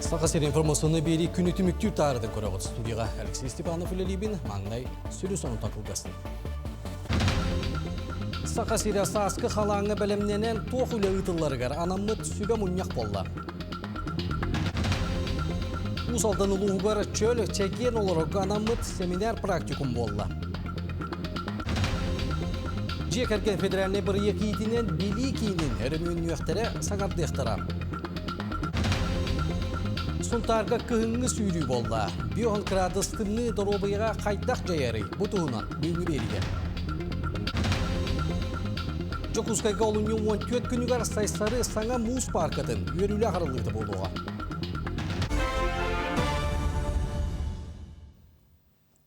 Сақасер информационны бері күні түміктер тарыдың көріғыт студияға Алексей Степанов үлелейбін маңнай сүлі соны тақылдасын. Сақасер сасқы қалаңы бәлемненен тоқ үлі ұтыларығар анамыт сүбе мұнияқ болла. Усалдан ұлығығар чөл чәкен оларығы анамыт семинар практикум болла. Жекерген федеральный бір екейтінен білі кейінен әрімін үйектері сағардықтыра. Сұнтарға күхіңі сүйрүй болла. Биоған крадыстымны доробыйға қайдақ жайары бұтығынан бүйіні берген. Жокускайға олының 14 күнігар сайсары саңа мұз паркатын өрілі ағырылыды болуға.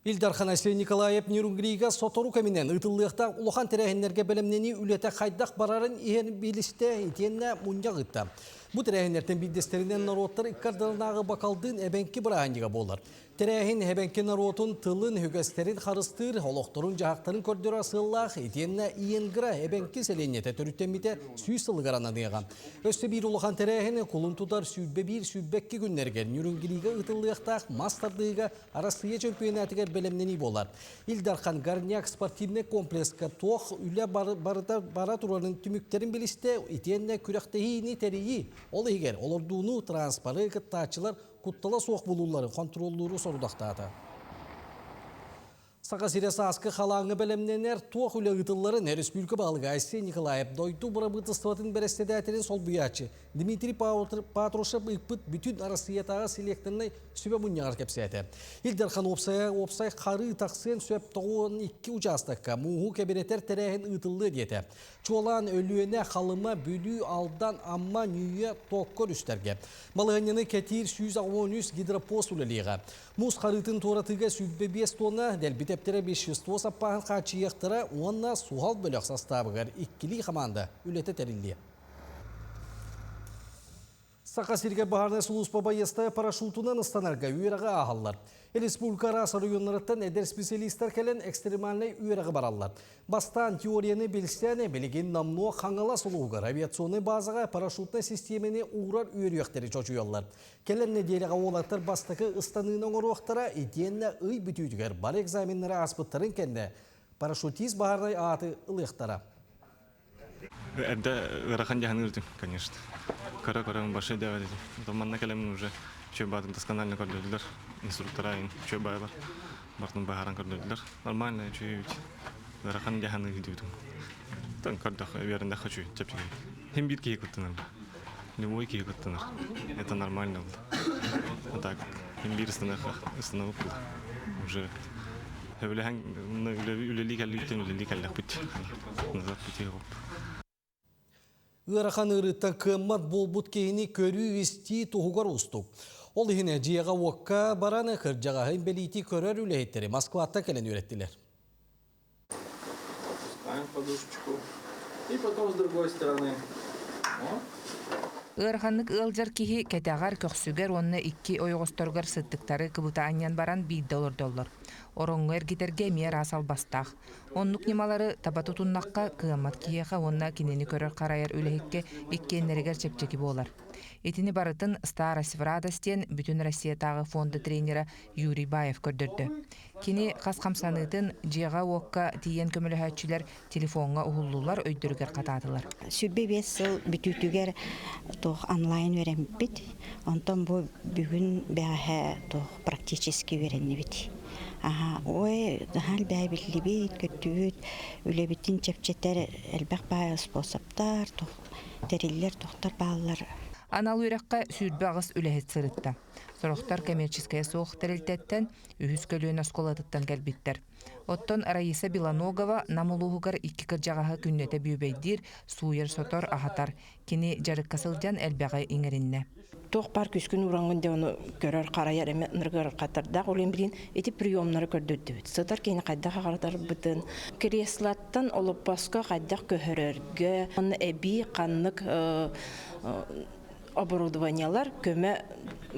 Илдар Ханасиль Николаев Нюрунгрига сотору каминен ытыллықта улахан тәрәхінлерге бәлемнені үлеті қайдақ барарын иен білісті етенне мұнжақ ұтта. Бұл тәрәхінлерден білдестерінен народтар иккардарынағы бақалдың әбәнкі бірағандыға болар. Тәрәхін әбәнкі народын тылын хүгәстерін қарыстыр, олықтырын жағақтарын көрдір асыллақ, етенне иенгіра әбәнкі сәленеті түріттенметі сүйсілғаранадыға. Өсті бір улахан тәрәхін құлын тұдар сүйбе бір сүйбеккі күннерген Нюрунгрига ытыллықтақ мастардыға арасыя чемпионатыға бәлемнені болар. Илдархан Гарняк спортивный комплекска тоқ үлі бара тұрарының түміктерін білісті, етенне күректейіні тәрейі. Ол егер, олырдуыны транспары кыттачылар құттала соқ болулары контроллары сорудақтады. Сақасире сасқы қалаңы бәлемненер тоқ үлі ұтыларын Республика балығы Алексей Николаев дойду бұрабытыстыватын бәрестедәтірін сол бұячы. Дмитрий Патрушев ұйпыт бүтін арасыятаға селекторны сөбе мұнияғар кәпсәті. Илдархан опсай қары тақсын сөп тоғын 2 участыққа мұғы кәбіретер тәрәхін ұтылды деті. Чолан өліуіне қалыма бөлі алдан амма нүйе тоққыр үстерге. Малығынені кәтір 113 гидропост үліліға. Мұз қарытын торатыға сүббе 5 тонна дәлбіте 500 саппағын қачияқтыра, онына суғал бөлік састабығар 2 қаманды үлеті тәрілі. Сақасирге бағарны сұлыс баба есті парашютынан ұстанарға үйеріға ағалар. Республика рас районларыттан әдер специалистер кәлін экстремальный үйеріға баралар. Бастан теорияны білістәне білеген намнуа қаңала сұлуғыр. Авиационный базаға парашютный системені ұғырар үйеріяқтері чочуялар. Кәлін неделіға олаттар бастықы ұстанының оруақтара етенне ұй бүтүйдігер бар экзаменлері аспыттарын кәнді. Парашютист бағардай аты ұлықтара. Это рахан жаханырдым, конечно. Кара-карам башы дәвәді. Манна кәлемін уже чөбатын досконально көрділдер. Инструктора чөбай бар. Бартын бағаран көрділдер. Нормально чөйт. Рахан жаханыр дейдім. Тан көрдіқ, верінде хочу чәпчеге. Хем бит кейі күттінір. Любой кейі күттінір. Это нормально болды. А так, хем бир ұстанығы болды. Уже үлелі кәліктен үлелі кәлік бүт. Назад бүте ғып. Ырахан ырыттан кыммат болбут кейіні көрі істі тұғығар ұстық. Ол ехіне жияға уаққа бараны қыржағағын белейті көрер үлейттері Москватта кәлін өреттілер. Ставим подушечку. И потом с другой стороны. Ырханнык ылжар кихи кәтәғар көксүгер онны 2 ойғысторгар сыттықтары кыбыта аньян баран $1 доллар. Ороңғыр гитерге мер асал бастақ. Оннук немалары таба тұтыннаққа кыамат киеға онна кинени көрір қарайыр өлігікке иккеннерігер чепчеки болар. Етіні барытын Стара Севрадастен бүтін Россиятағы фонды тренері Юрий Баев көрдірді. Кені қасқамсанытын жеға оққа тиен көмілі телефонға ұғылулар өйдіргер қататылар. Сүрбе 5 сыл бүтүтүгер онлайн верен бит. Онтон бұл бүгін бәғі практически веренні бит. Ой, хал бәй білі бит, көттүгіт, үлі біттін чепчеттер әлбәқ бәй спосаптар, тәрелер, тоқтар балалар. Анал үйраққа сүрбе ағыз үләхет сырытта. Сұрықтар коммерческая соқ тәрілтеттен үйіз көлуін осколатыттан кәлбіттер. Оттон Раиса Белоногова намылуғығар 2 кіржағағы күннеті бүйбейдір суйыр сотор ағатар. Кені жарық қасылжан әлбәғі еңірінне. Тоқ бар күскін ұраңғынде оны көрір қарайар әме нұрғыр қатардақ олен білін еті приемнары көрдірді бүт. Сытар кені қайдақ ағардар бұтын. Креслаттан олып басқа қайдақ көхірерге, оны әбі қанлық оборудованиялар көмі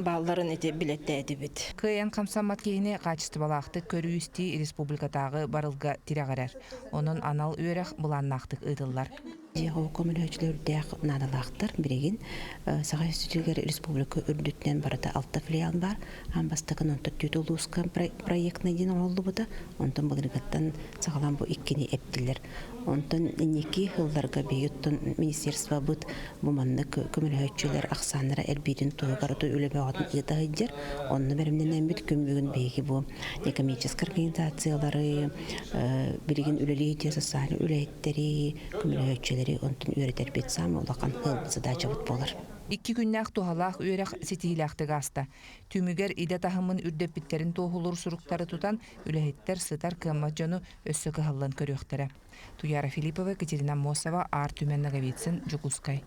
балларын ете билетті әдебет. Кыян қамсамат кейіне қачысты балақты көрі республикатағы барылға тирағарар. Оның анал өрек бұланнақтық ұйдылар. Жего коммуникациялар надалактар биреген сага студиялар республика үрдүттен барата 6 филиал бар. Амбастакын онтон тютулуска проектный ден олду бута. Онтон булыргаттан сагалам бу иккини эптилер. Онтон инеки хылларга бейуттон министерство бут буманнык коммуникациялар аксанара элбидин тугар то үлебагатын итагыдер. Онны беримнен бит күн беги бу экономический организациялары биреген үлелейте социаль үлеттери коммуникациялар онтон үйрәтер бит сам улакан хыл задача бут болар. 2 күннәк тухалах үйрәк сетиләхтәге аста. Түмүгәр иде тахымын үрдәпиттерин тохулур суруктары тутан үләһеттер сытар кыммаҗону өссөкө халлан көрөктәре. Туяра Филиппова, Катерина Мосова, Артуменнагавицин, Жукускай.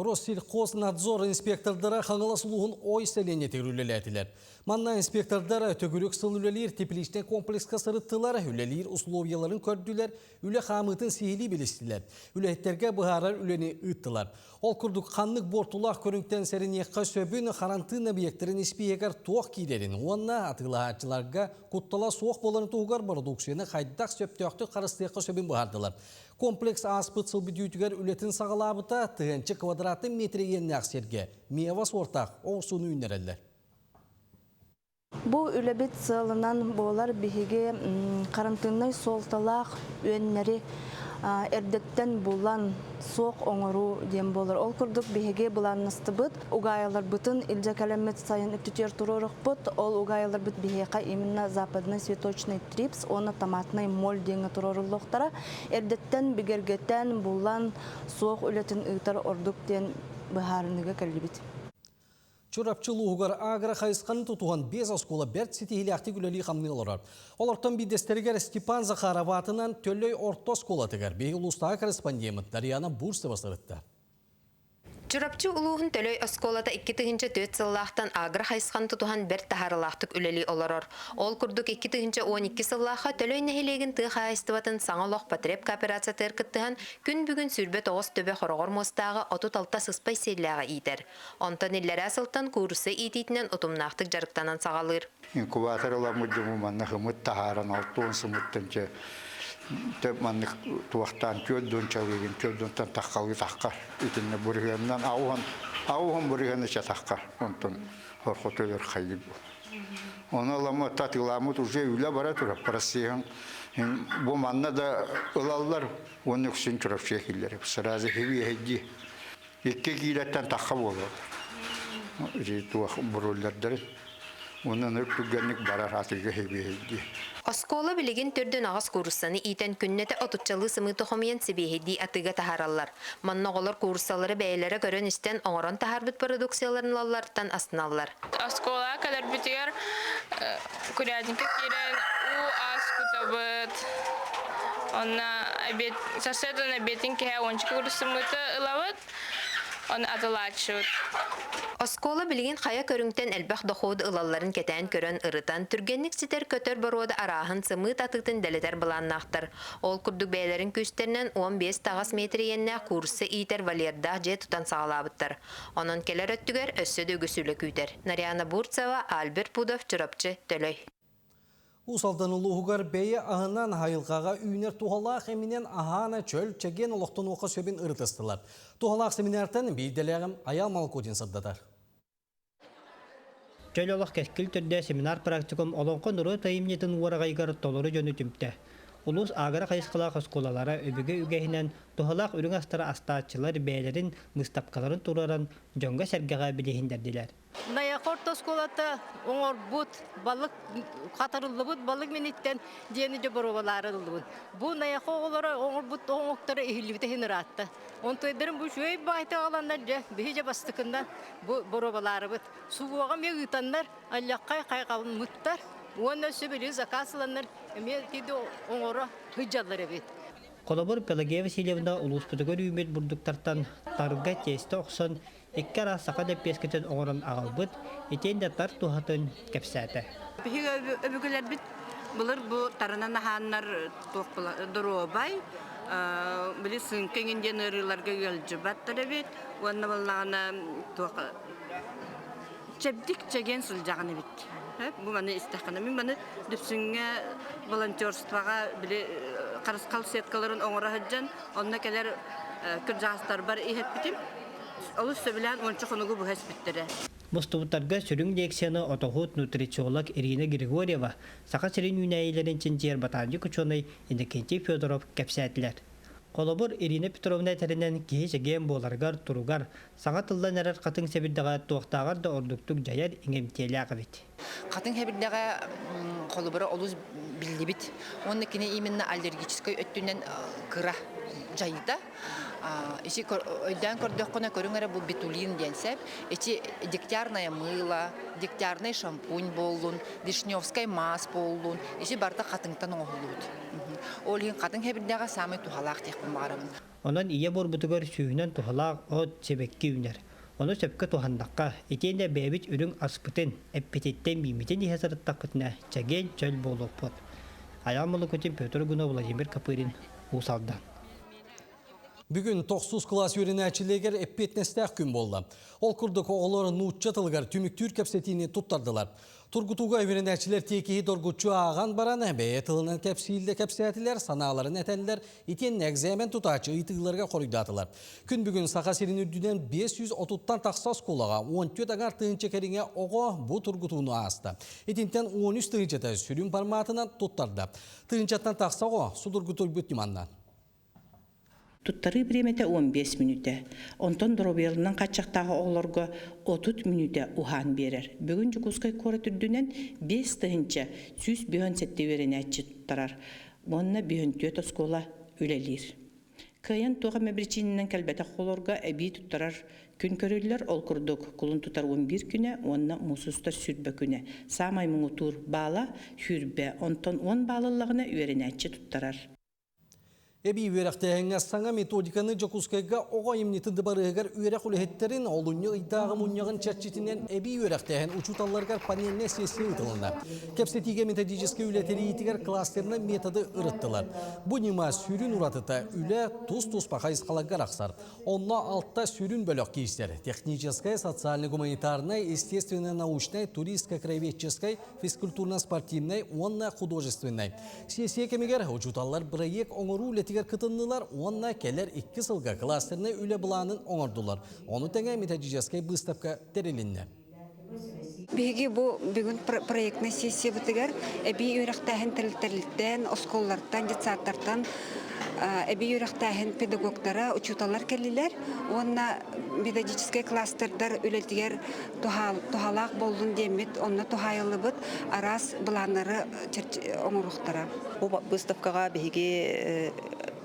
Россельхознадзор инспектордары хаңылас улуғын ой сәлене тегірулеләтілер. Манна инспектордары төгірік сылулелер тепличтен комплекска сырыттылар, үлелер условияларын көрділер, үле қамытын сейілі білістілер. Үлеттерге бұхарар үлені ұттылар. Ол күрдік қанлық бортулақ көрінктен сәрін еққа сөбін қарантын объектерін іспейегер тоқ кейдерін. Онна атылағатчыларға құттала соқ боларын туғар продукцияны қайдақ сөптіяқты қарыстыққа сөбін бұхардылар. Комплекс аспыт сылбүдүйтігер үлетін сағалабыта тығынчы квадраты метреген нәқсерге мевас ортақ оңсуны үнерелер. Бұл үлебет сылынан болар бігеге қарантыннай солталақ өннері әрдеттен болан соқ оңыру дем болар. Ол күрдік бігеге бұланысты бұд, ұғайылар бұтын үлже кәлемет сайын үптітер тұрырық бұд, ол ұғайылар бұд бігеға именно западный цветочный трипс, оны томатный моль деңі тұрырылықтара, әрдеттен бігергеттен болан соқ үлетін ұйтар ордуктен бұхарыныға кәлібет. Чурапчылуғығар агра қайысқанын тұтуған 5 оскола бәрт сетихілі ақты күлелі қамны олар. Оларттан бидестерігер Степан Захароватынан төлөй орто оскола тігер. Бейгі ұлыстағы корреспондемент Дарьяна Бурсова сырытты. Чурапчы улуғын төлөй осколата 2-4 сыллақтан агра қайысқан тұтуған бір тахарылақтық үлелі оларыр. Ол күрдік 2-12 сыллаққа төлөй нәхелеген тұғы қайыстыватын саңылық потреб кооперация тәркіттіған күн бүгін сүрбе 9 төбе қорғыр мостағы 36 сыспай селлаға етер. Онтан еллері асылтан курсы ететінен ұтымнақтық жарықтанан сағалыр. Инкубаторла мұдымыманна хымыт тахаран 6 сымыттынчы төп маннык туақтан көддөн чалыгын көддөнтан таққалы таққар итинне бурганнан ауған бурганны чатаққар онтон хорхотөлөр хайып оны лама татыламут уже үлә бара тура парасыган бу манна да ылаллар оны күсен турап шекиллер сразу хеви хеди икке килеттен таққа болот ритуах буруллардар onun öptügenlik barar atılgı hebiydi. Оскола билеген төрдөн агас курсаны итен күннете отуччалы сымыты хомиен сибехеди атыга тахараллар. Манноголор курсалары бәйләре көрөн истен оңорон тахарбыт продукцияларын лаллардан асналар. Оскола кадar битер курятника кирен у аскутабыт. Она обед соседа обедин ке ончик курсымыты лават. Он атылачут. Оскола билген хая көрүңтен элбах доходу ылалларын кетен көрөн ырытан түргенник ситер көтөр борода арахын сымыт атытын дәлетер буланнактыр. Ол күрдүк бәйләрин күстернен 15 тагас метриенне курсы итер Валерда же тутан сагалабыттыр. Онун келер өттүгөр өссөдө гүсүлө күйтер. Нарьяна Бурцева, Альберт Пудов, Чурапчы, Төлөй. Усалдан улуғығар бәйі ағынан хайылғаға үйнер туғалақ әмінен ағана чөл чәген ұлықтың оқы сөбін ұрытыстылар. Туғалақ семинартан бейделерім Аял Малкудин сырдатар. Чөл олық кәскіл түрде семинар практикум олонқын ұры тайымнетін уарағайғар толыры жөні түмті. Улус агара қайысқылақ осколалары өбігі үгейінен туғалақ үрің астары астаатчылар бәйлерін мұстапқаларын тұраран жонға сәргіға білейіндерділер. Наякорт осколаты оңор бұд, балық қатырылы бұд, балық менеттен дені жо боровалары ұлы бұд. Бұ наяқо олары оңор бұд оңоқтары ehilibite hinirattı. Ontayların bu şöyle bayta alanlar je, bihice bastıkından bu borovalaары бұд. Суғаға мен ұтанlar, allaqqa қайқалын мұттар. Оны сөбелі закасыланlar, мен теді оңоры hıcalları бет. Kolobor Pelageya Vasilyevna ulus pütөгөр үмет бурдуктартан тарга тесті оқсын, еккер асақа деп пескетін оңырын ағалбыт, етен де тар тухатын кәпсәті. Өбігілер біт, бұлыр бұ тарынан ағанлар дұробай, білесін кеңінден ұрыларға өлжі баттыры бет, оны бұлағына чәбдік чәген сұлжағыны бет. Бұл мәні істіқіні. Мен мәні дүпсіңе волонтерстваға біле қарысқал сеткаларын оңыра хыджан, онна келер кыржағыстар бар ихет бітім. Олыс сөбілен ончы қонуғы бұхас біттірі. Мұстыбыттарға сүрін лекцияны отоғыт нутрициолог Ирина Григорьева, сақа сирен үнәйелерін ченчер батанжы күчоной Индекентий Федоров кәпсәтілер. Қолыбыр Ирина Петровна тәрінен кейсеген боларғар тұруғар, саға тылдан әрір қатын сәбірдіға туақтағар да ордуктук жайар иңемтелі ағывет. Қатын сәбірдіға қолыбыры олыз білді біт. Оның кіне именно аллергической өттінен қыра жайыда. Иши ойдан көрдөккөне көрүңөрө бул битулин денсеп, ичи дегтярное мыло, дегтярный шампунь болдун, вишневский мас болдун, иши барда катыңтан оголут. Ол хин катын хебирдега самый тухалак текпин барым. Онан ие борбутугар сүйүнөн тухалак от себекки үнер. Оны сөпкө тухандакка, этенде бебит үрүң аспытын, эппететтен бимитен ихесарыттакпытына чаген чөл болуппут. Аямылы көтен Петр Гуна Владимир Капырин усалдан. Бүгін 9 класс үйренәчілегер эппетнестәк күн болды. Ол күрдік оғылары нұтчатылғар түміктүр кәпсетіне тұттардылар. Тургутуга үйренәчілер текеhi доргутчу аған бараны бәйетілінен кәпсейілді кәпсәтілер, саналарын әтәлілер, итен әгзәмен тұтачы итығыларға қорыйдатылар. Күн бүгін сақа серін үрдінен 530-тан тақсас қолаға 14 ағар тығынчы кәріңе оғы бұ тургутуыны асты. Итінтен 13 тығынчата сүрін парматынан тұттарды. Тығынчаттан тақсаға судыргутуй бүттіманнан. Туттары бремете 15 минуте. Онтон дробелынан качактагы оглорго 30 минуте ухан берер. Бүгүн жукускай кора түрдүнен 5 тыгынча сүз бүйөн сетте беренечи туттарар. Монна бүйөн төт оскола үлелир. Кыян туга мебричининен келбете холорго эби туттарар күн көрүлөр ол курдук. Кулун тутар 11 күнө, онна мусуста сүрбө күнө. Самай муңутур бала хүрбе, онтон 10 балылыгына үйренечи туттарар. Эби үйерақтайыңа саңа методиканы жокускайга оға емнетінді барығығар үйерек үліхеттерін олуны ұйтағы мұнияғын чәрчетінен әбі үйерақтайын учуталарғар панеліне сесіне ұтылында. Кәпсетиге методическе үлетері етігер кластеріне методы ұрыттылар. Бұ нема сүрін ұратыта үлі тұз-тұз пақайыз қалағар ақсар. Онна алтта сүрін бөлік кейістер. Техническая, социально-гуманитарная, естественно-научная, туристско-краеведческая, физкультурно-спортивная, онна художественная. Сесия кемегер учуталар проект оңыру үлетігер кытыннылар, онна келер 2 сылға кластеріне үлі бұланын оңырдылар. Оны тәңе методическай бұстапқа терелінне. Биги бу бүгүн проектный сессия бутыгар эби үйрәктәһен тилтерлектән, осколлардан, детсаттардан эби үйрәктәһен педагогтара учуталар келиләр. Онна методический кластердар үлетигер тухалак болдун демит, онна тухайылыбыт арас буланнары оңоруктара. Бу выставкага биги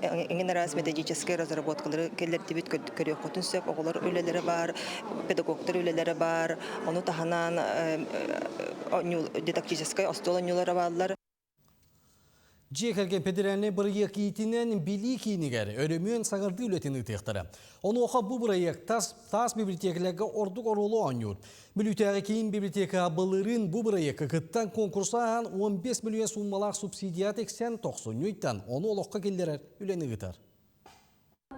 эңин раз методический разработкалары келлертибит көрөкөтүн сөп оголор үлелери бар, педагогтар үлелери бар, ону таханан дидактический остол нюлары барлар. Жекерген педерәне бір итінен били кейінігер өрімен саңырды үлетін ұтықтары. Оны оқа бұл бірайек тас библиотекілерге ордық орулы оңыр. Бүлітәғі кейін библиотека бұлырын бұл бірайек күттан конкурсаған 15 миллион суммалақ субсидият ексен 90-тан оны олыққа келдерер үлені ғытар.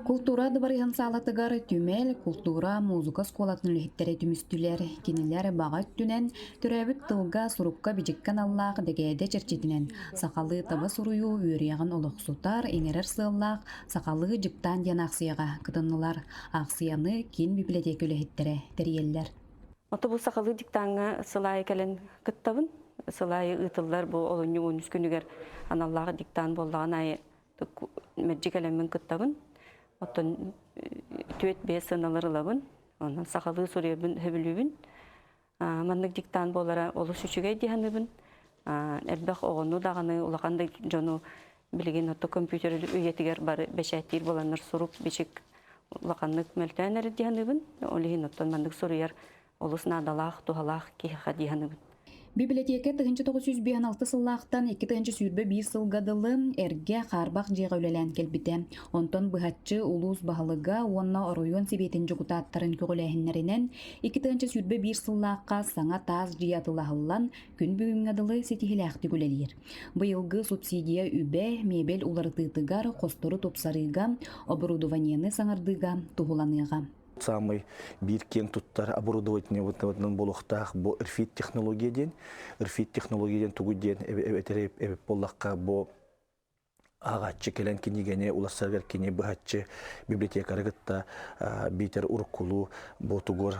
Культура дыбарыған салатыгар түмел, культура, музыка сколатын үліхеттері түмістілер, кенелер баға үттінен, түрәбіт тылға сұрупқа бежеккен аллақ дегейді черчетінен, сақалы табы сұруyu үйрияғын олық сұтар, еңерер сыллақ, сақалы жыптан ден ақсияға кытынылар, ақсияны кен библиотек үліхеттері тәриеллер. Оты бұл сақалы диктаңға сылайы кәлін күттабын, сылайы ұтылдар бұл олыны 13 күнігер аналлағы диктан болдаған айы мәджі кәлемін күттабын. Оттон төт бес сыналарылабын, онан сақалы сұребін хөбілібін. Маннык диктан болара олы сүчігей дейханыбын. Әлбәқ оғыну дағаны ұлақанды жону білген отто компьютерлі үйетігер бары бәшәттер боланыр сұрып бешік ұлақанлық мөлтәнәрі дейханыбын. Олығын оттон маннык сұрыяр олысына адалақ, туғалақ кейіға дейханыбын. Библиотека 1956 сыллақтан 2 сүрбе 1 сылгадылы әрге қарбақ жеға өлелән келбіті. Онтон бұхатчы улус бағылыға онна оройон себетін жүгутаттарын көгіләхінлерінен 2 сүрбе 1 сыллаққа саңа таз жиятылағылан күн бүгін адылы сетихіләқті көлелер. Бұйылғы субсидия үбе, мебел уларытытыгар, қостыры топсарыға, оборудованияны саңардыға, туғыланыға. Самый бир кең туттар оборудование вот болохтах бо эрфит технологияден тугуден эбеп боллакка бо Ağaççı kelen kinigene ulasargar kini bıhatçı bibliotekarıgıtta biter urkulu botugur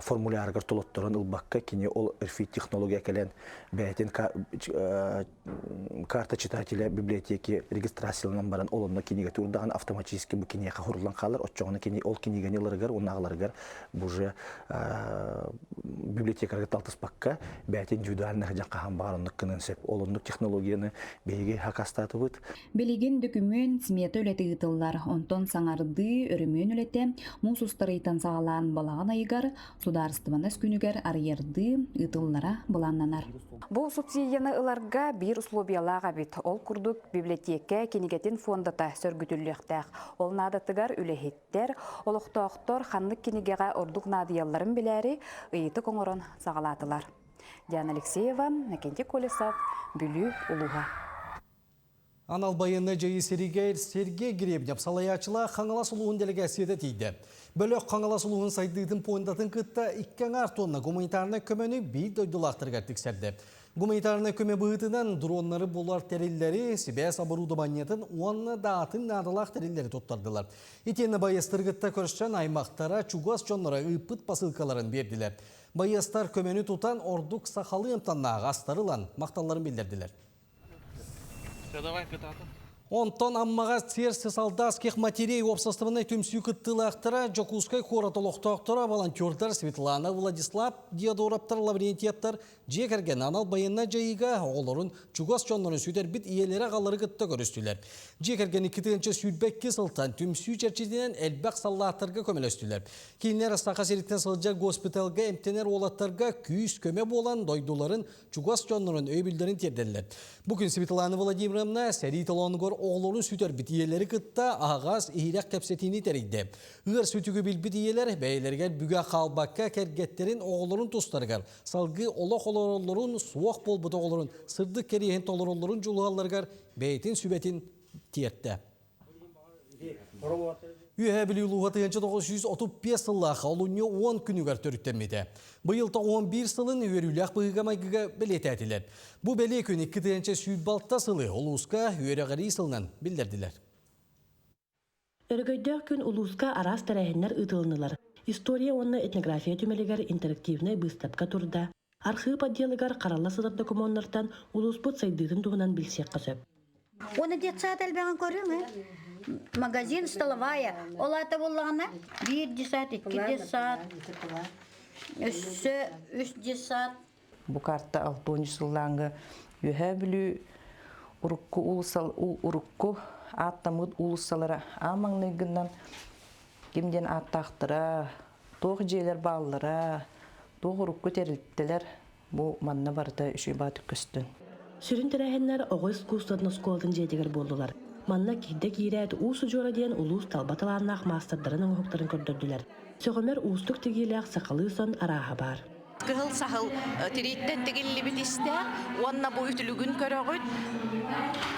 formulargar tolottoran ılbakka kini ol ırfi технология kelen bätin karta читателя библиотеки регистрацияланган баран олонна киниге турдаган автоматически бу киниге хуруlan kalır otçoğuna kini ol kinigeni ыларыгар унагыларыгар буже библиотекарга талтыспакка бәтин индивидуальный хажаккахан барыннык кынынсеп олоннук технологияны беги хакастатыбыт. Белеген документ смета үлеті ұтылар, онтон саңарды өрімен үлеті, мұсустарыйтан сағалан балаған айығар, сударыстыванас күнігер арьерді ұтыллара баланнанар. Бұл субсидияны ыларға бір условиялаға бит. Ол күрдік библиотека кенегетін фондата сөргүтілліқтәқ. Ол надатыгар үлехеттер, олықтақтор ханлық кенегеға ордық надияларын біләрі ұйыты коңырын сағалатылар. Диана Алексеева, Накенти Колесов, Бүлі Улуға. Анал байыны жайы Сергей Гребнев салаячыла қаңалас ұлуын делегацияда тейді. Бөлік қаңалас ұлуын сайдыдың пойындатын күтті 2 артонна гуманитарны көмені бір дойдылақтырға тіксерді. Гуманитарны көме бұғытынан дронлары болар тәрелері Сибәс оборудованиятын уанны дағатын надылақ тәрелері тоттардылар. Итені байыстырғытта көрішчен аймақтара чугас жонлары ұйпыт посылкаларын берділер. Байыстар көмені тұтан ордық сақалы емтаннаға астарылан мақталарын білдерділер. Онтон аммаға серсі салдаских матерей обсастывыны түмсі күттілақтыра Жокускай хоратолықтақтыра волонтердар Светлана Владислав Диадораптар Лаврентьевтар жекерген анал байынна жайыға оларын чугас жонларын сүйтер бит иелері қалары күтті көрістілер. Жекерген 2-ші сүйтбәкке сылтан түмсі черчеденен әлбәқ саллақтарға көмелестілер. Кейінлер астақа серіктен сылжар госпиталға әмтенер олаттарға күйіс көме болан дойдуларын чугас жонларын өйбілдерін терделер. Бүгін Светлана Владимировна сәрит оланығыр оғылырын сүтер бітиелері күтті ағаз иірек кәпсетini тәрейді. Үгір сүтігі білбіт иелер бәйлергер бүге қалбаққа кәргеттерін оғылырын тұстарғар. Салғы олық олырын, суақ болбыт оғылырын, сырдық керейін толырылырын жұлғаларғар бәйтін сүбетін тиетті. Үйе білі ұлуғаты 1935 сыллағы олуны 10 күнігер төріктенмеді. Бұйылта 11 сылын үйеріліғ бұғығамайғыға білет әтілер. Бұ бәле күні 2-ші сүйбалта сылы олуызға үйеріғари сылынан білдерділер. Өргөйдәк күн улуызға арас тәрәхінлер ұтылынылар. История онына этнография түмелігер интерактивный бұстапқа тұрда. Архив отделығар қаралла сыдыр документардан улуызбұт сайдығын туғынан білсек қысып. Оны детсат әлбәғын көрің, магазин столовая. Олата болғана 1 десат, 2 десат, 3 десат. Бұ карта 6 жыллаңғы үйе білі ұрыққы аттамыд улысалары амаңнығынан кемден аттақтыра, тоғы жейлер балылыра, тоғы ұрыққы терілттілер бұ манна барды үші баты көстін. Сүрін тәрәхінлер оғы искусстатын сколдың жедегер болдылар. Манна кейді кейрәді ұсы жора дейін ұлыс талбаталарынақ мастырдарын оңықтарын көрдірділер. Сөғімер ұстық тегелек сақалы сон араға бар. Кығыл сақыл тірейттен тегелі білісті, онна бұл үтілігін көріғыд.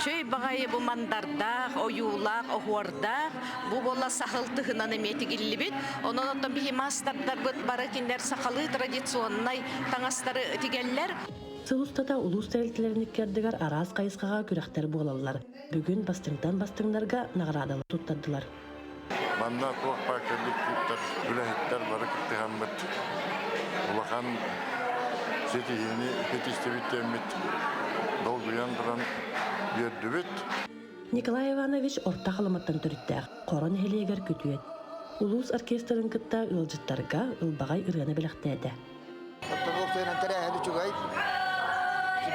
Чөй бағайы бұл мандардақ, ойулақ, оғуардақ, бұл бола сақыл тұғынан әметі келі біт. Онын оттан бігі мастардар бұд бары кендер сақалы традиционнай таңастары тегелілер. Сылыстата улус тәрелтілерініккердігер араз қайысқаға күрәқтер болалар. Бүгін бастыңнарға нағырадылы тұттадылар. Манна тоқ пакерлік тұттар, үләхеттер бары күттіған бұд. Улақан сетігені петістебеттемет, долгуян тұран берді бүт. Николай Иванович орта қалыматтан түріттәқ, қорын хелегер күтует. Улус оркестрын күтті ұлжыттарға ұлбағай үргені біліқтәді.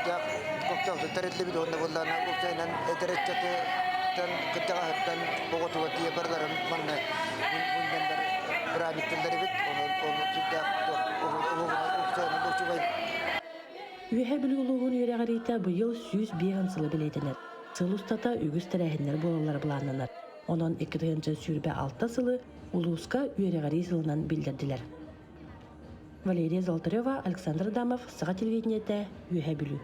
Koktaalta tarvitse on tavallaan koktainan eterettäte tämän ketähättän pokotuvat ja perdaran manne munden raavittel tarvit on sitä koktainan koktainan. Үйе білі ұлығын үйрәғарита бұйыл 100 сылы білетінер. Сылыстата үгіз тәрәхінлер болалар бұланынар. Онын 2-ші сүрбе 6 сылы ұлығызға үйрәғари сылынан білдірділер. Валерия Золотарева, Александр Адамов, Саға телевидениеті, үйе білі.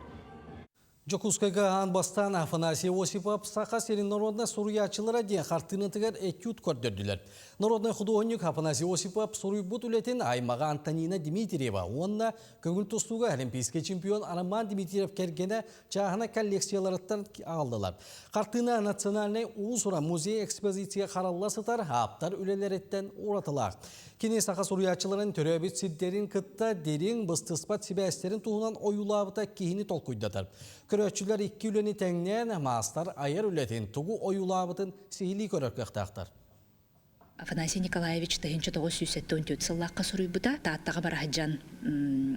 Жокускайга бастан Афанасий Осипов Саха Серин народна суруячылара ден хартынытыгар экют көрдөрдүлөр. Народный художник Афанасий Осипов суруйбут үлетін Аймага Антонина Дмитриева, онна көңіл тустуга олимпийский чемпион Арман Дмитриев кергене чағына коллекцияларыттан алдылар. Хартына национальный улусура музей экспозиция қаралласытар аптар үлелереттен уратылар. Кене Саха суруячыларын төрөбіт сиддерин кытта дерин быстыспат сибәстерин туғынан оюлабыта кейіні толкуйдатар. Көрөчүлөр 2 үлени тәңнен мастар айыр үлетін тугу оюлабытын сихили көрөркөктақтар. Афанасий Николаевич тыгынчы 974 сыллаққа суруйбута тааттаға барахаджан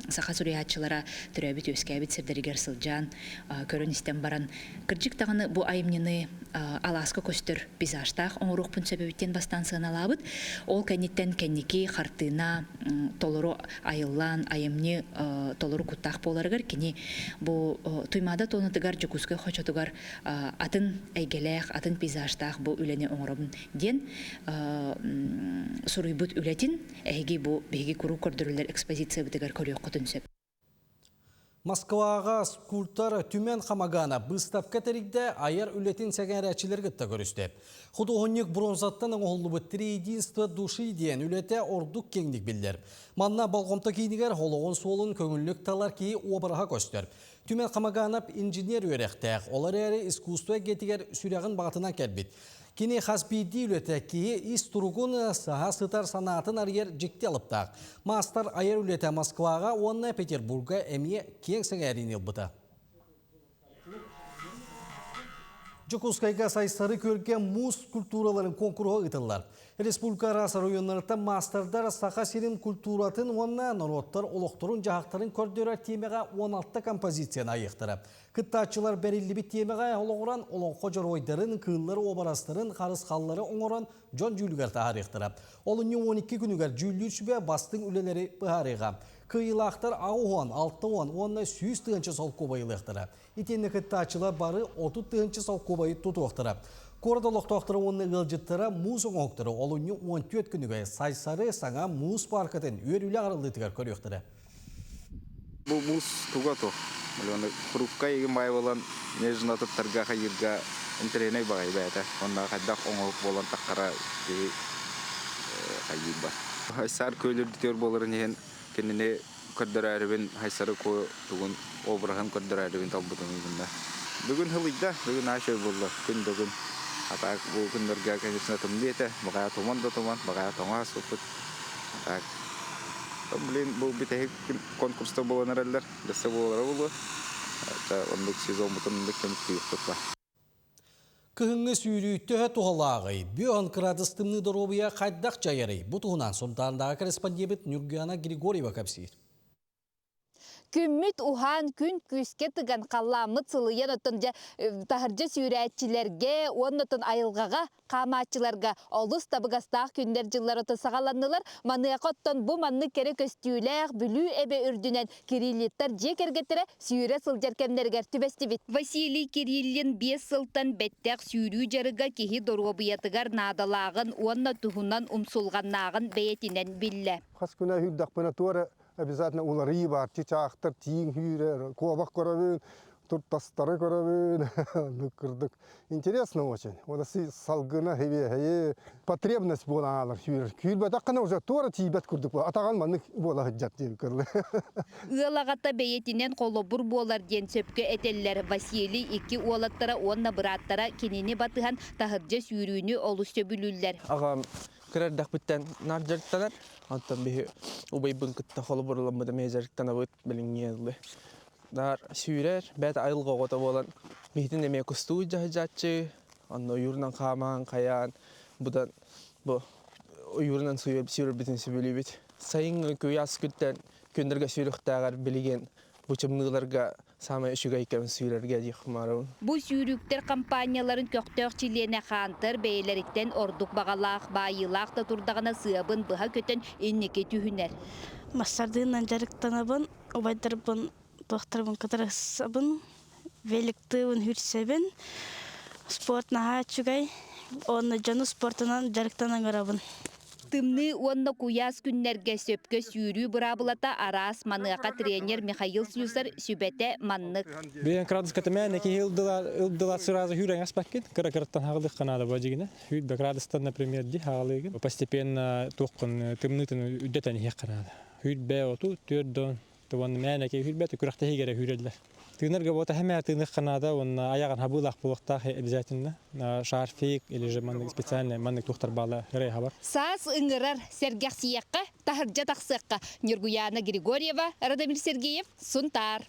саха суруячылара төрөбүт өскәбит сирдеригер сылжан көрөн истен баран кыржык тагыны бу айымнины аласка көстөр пейзажтах оңурукпун сөбөбүттен бастан сыналабыт ол кенниттен кенники хартына толору айыллан айымны толору куттах боларыгар кини бу туймада тонутугар жукускай хочотугар атын эйгелех атын пейзажтах бу үлени оңоробун ден суруйбут үлетин эги бу беги куру көрдүрүлөр экспозиция битегер көрөк көтүнсөп. Москвага скульптор Түмен Хамагана выставка теригде айыр үлетін сәгәрәчілер гытта көрісті. Художник бронзаттан оңылыбы «Три единства души» дейін үлеті ордук кеңдік білдер. Манна балғомта кейнігер холоғын солын көңіллік талар кейі обыраға көстер. Түмен Хамагана инженер өректәк, олар әрі искусство кетігер сүряғын бағытына кәрбет. Кені хасбиди үлеті кейі ис тұрғын саға сытар санатын арьер жекте алыптақ. Мастар айыр үлеті Москваға, онна Петербурга әме кең сәңәрін елбіті. Жокускайга сайыстары көрген муз культураларын конкурға ұтылар. Республика арасы районларында мастердар саха серин культуратын онна народтар олықтырын жағақтарын көрдері темеға 16 композицияны айықтыры. Кыттачылар бәрілі бі темеға олығыран олон қожар ойдарын, кыллары, обарастарын, қарыс қаллары оңыран жон жүлігер тағарықтыры. Олының 12 күнігер жүллер шүбе бастың үлелері бұхарыға. Кыйлақтар ағуған, 6-10, онна 100 тығыншы сол көбайылықтыры. Итені кыттачылар бары 30 тығыншы сол көбайы тұтуқтыры. Корда лоқтоқтыры оны ғылжыттыры мұз оңықтыры олының 14 күнігі сайсары саңа мұз паркатын өрілі арылдытығар көріқтірі. Бұл мұз тұғату. Құрыққа егі май болан нежінаты тұрға қайырға интереней бағай бәйті. Онна қайдақ оңылық болан таққара қайыр бар. Хайсар көйлерді болырын еген кеніне көрдір әрібін хайсары тұғын обырағын көрдір әрібін талбұдың үйгінді. Бүгін хылыйда, бүгін ашой болды, күн бүгін. Атак бұл күндерге, конечно, тымдеті, бағая томан да томан, бағая тоңа соқыт. Блин, бұл бітәйік конкурста болан әрәлдер, дәсі болары болу. Ондық сезон бұтынындық кемік күйік тұтла. Кыһыңы сүйрүйттігі туғалағы, бүйін кырадыстымны дұробыя қайдақ жайыры. Бұтығынан сонтарындағы корреспондебет Нюргиана Григорьева кәпсейір. Күммит ухан күн күске тыган қалламыт сылыян өттін тахыржы сүйрәтчілерге, оннытын айылғаға, қаматчыларға олыс табығастақ күндер жылар өті сағаланылар, манықоттан бұ манны кері көстюләғ, бүлі әбе үрдінен Кириллиттар жекергеттері сүйрә сылжаркемдергер түбесті бит. Василий Кириллин 5 сылтан бәттәқ сүйрүү жарыға кехи дорғабыятығар надалағын, онна тұхынан умсулғаннағын бәйетінен білі. Қас күнә хүрдақ бұна туары обязательно улары бар, чичақтар, тиң хүрер, куабақ көрабын, туртастары көрабын, нүкірдік. Интересно очень. Оны салгына, потребность бола алар хүрер. Күрбәт аққана уже туары тибәт күрдік. Атаған маны бола ғыджат дейін көрлі. Ұялағата бәйетінен қолы бұр болар ден сөпкі әтелілер Василий 2 уалаттара, онна бұраттара кенені батыған тахыржа сүйрүүні олысты бүлілер. Ағам кірердақ біттен наржарттанар. Антон бихи убайбын кытта холы буруламбыда мезеріктен абыт білінгенлі. Дар сүйрер, бәт айылға ғота болан бихтін деме күсту жахыжатчы, анна ойырынан қаман, қаян, бұдан ойырынан сүйрер бітін сөбілі бит. Сайын көй ас күттен көндірге сүйріктағар білеген бұчымнығыларға самай үшіға екемін сүйрерге дейқымарауын. Бұл сүйріктер компанияларын көқтөқчілеріне қантыр бәйлеріктен ордық бағалақ, байылақ та тұрдағына сыабын бұға көтін еннеке түйінер. Мастардығынан жарықтанабын, обайдарбын, тоқтарбын қыдырысабын, веліктіуін хүрсебін, спорт наға чүгай, оны жаны спортынан жарықтанан ғарабын. тымны онна куяс күннерге сөпкө сүүрүү бұрабылата арас маныақа тренер Михаил Слюсар сүбәте маннык. Бен крадыс катамәне ки илдыла сразу хүрәң аспакет, кыракырттан хагылык канада бажигина. Хүд бакрадыстан, например, ди хагылыгын. Постепенно тоқын тымнытын үддәтән хек канада. Хүд бә оту төрдөн, тован мәне ки хүд бә күрәхтә хигәре хүрәлләр. Тынырга бота һәммә тыны канада, он аягын хабылак булыкта обязательно. Шарфик или же маннык специальный маннык тухтар бала хәре хабар. Саас ыңырар сәргәх сияққа, тахыржа тақсыққа. Нергуяна Григорьева, Радамир Сергеев, Сунтар.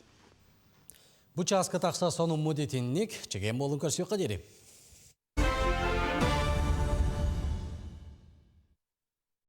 Бұ часқы тақса соның мұдетіннік, чеген болын көрсеуққа дерем.